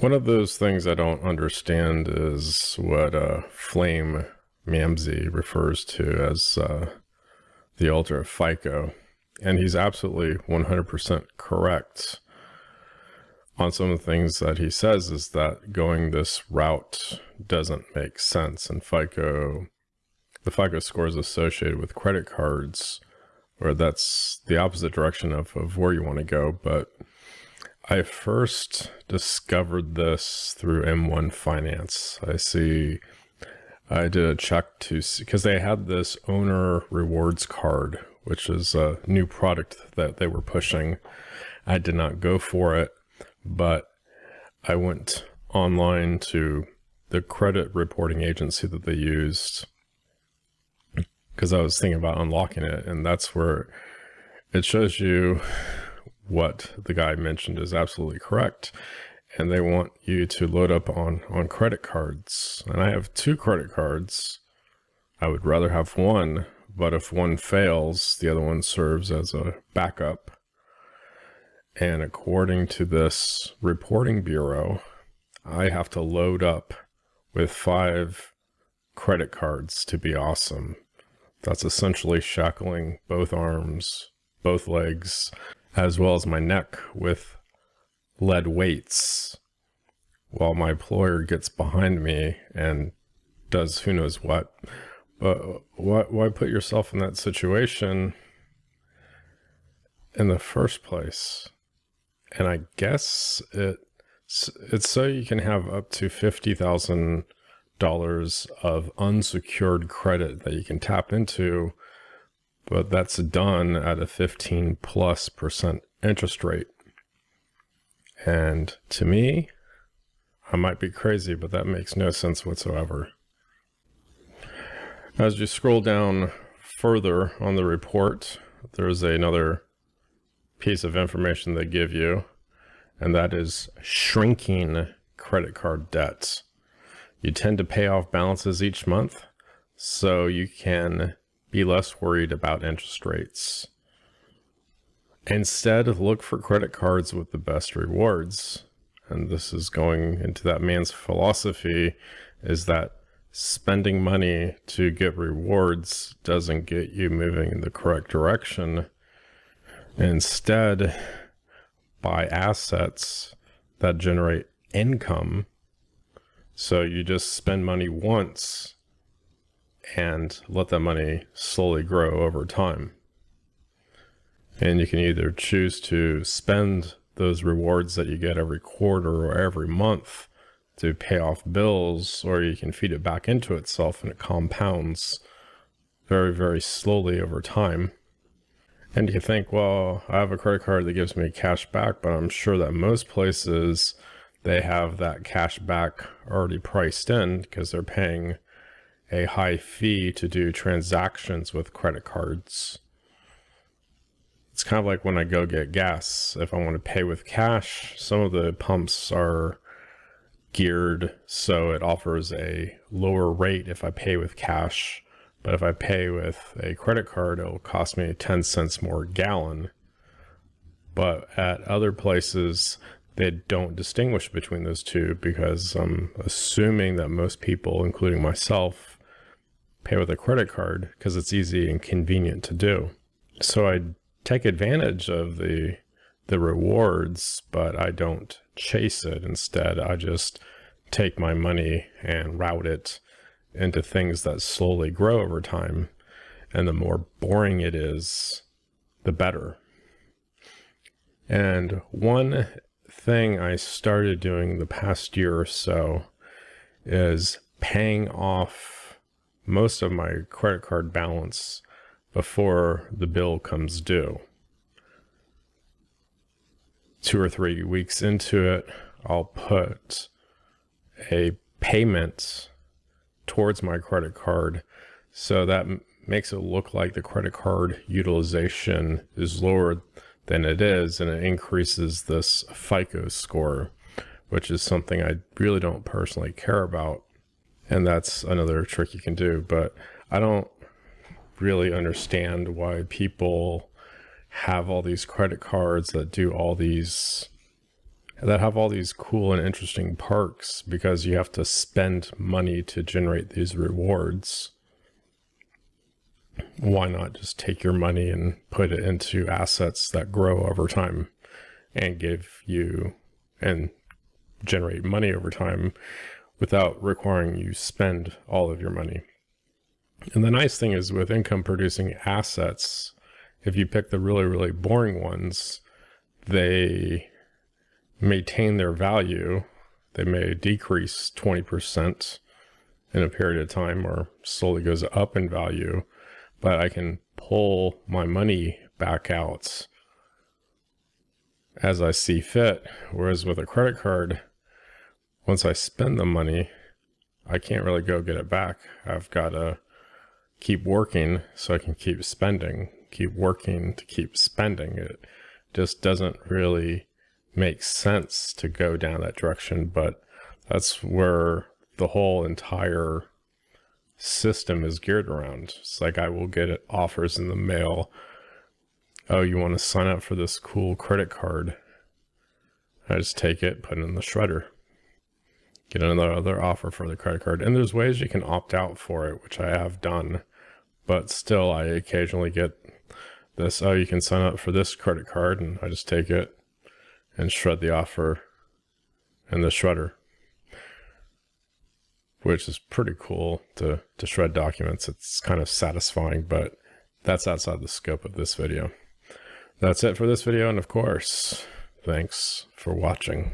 One of those things I don't understand is what Flame Mamsie refers to as the altar of Fico. And he's absolutely 100% correct on some of the things that he says, is that going this route doesn't make sense. And the FICO score is associated with credit cards, or that's the opposite direction of where you want to go. But I first discovered this through M1 Finance. I did a check to see, because they had this owner rewards card, which is a new product that they were pushing. I did not go for it, but I went online to the credit reporting agency that they used, because I was thinking about unlocking it, and that's where it shows you what the guy mentioned is absolutely correct. And they want you to load up on credit cards. And I have 2 credit cards. I would rather have one, but if one fails, the other one serves as a backup. And according to this reporting bureau, I have to load up with 5 credit cards to be awesome. That's essentially shackling both arms, both legs, as well as my neck with lead weights, while my employer gets behind me and does who knows what. But why put yourself in that situation in the first place? And I guess it's so you can have up to $50,000 of unsecured credit that you can tap into, but that's done at a 15+% interest rate. And to me, I might be crazy, but that makes no sense whatsoever. As you scroll down further on the report, there's another piece of information they give you, and that is shrinking credit card debts. You tend to pay off balances each month, so you can be less worried about interest rates. Instead, look for credit cards with the best rewards. And this is going into that man's philosophy, is that spending money to get rewards doesn't get you moving in the correct direction. Instead, buy assets that generate income. So you just spend money once and let that money slowly grow over time. And you can either choose to spend those rewards that you get every quarter or every month to pay off bills, or you can feed it back into itself and it compounds very, very slowly over time. And you think, well, I have a credit card that gives me cash back, but I'm sure that most places they have that cash back already priced in because they're paying a high fee to do transactions with credit cards. It's kind of like when I go get gas. If I want to pay with cash, some of the pumps are geared so it offers a lower rate if I pay with cash. But if I pay with a credit card, it'll cost me 10 cents more a gallon. But at other places, they don't distinguish between those two, because I'm assuming that most people, including myself, pay with a credit card because it's easy and convenient to do. So I take advantage of the rewards, but I don't chase it. Instead, I just take my money and route it into things that slowly grow over time. And the more boring it is, the better. And one thing I started doing the past year or so is paying off most of my credit card balance before the bill comes due. 2 or 3 weeks into it, I'll put a payment towards my credit card, so that makes it look like the credit card utilization is lower than it is, and it increases this FICO score, which is something I really don't personally care about. And that's another trick you can do, but I don't really understand why people have all these credit cards that do all these that have all these cool and interesting perks because you have to spend money to generate these rewards. Why not just take your money and put it into assets that grow over time and give you and generate money over time without requiring you spend all of your money? And the nice thing is with income producing assets, if you pick the really, really boring ones, they maintain their value. They may decrease 20% in a period of time or slowly goes up in value, but I can pull my money back out as I see fit. Whereas with a credit card, once I spend the money, I can't really go get it back. I've got to keep working so I can keep spending, keep working to keep spending. It just doesn't really make sense to go down that direction, but that's where the whole entire system is geared around. It's like I will get offers in the mail. Oh, you want to sign up for this cool credit card? I just take it, put it in the shredder, get another offer for the credit card. And there's ways you can opt out for it, which I have done, but still I occasionally get this, oh, you can sign up for this credit card, and I just take it and shred the offer in the shredder, which is pretty cool to shred documents. It's kind of satisfying, but that's outside the scope of this video. That's it for this video, and of course, thanks for watching.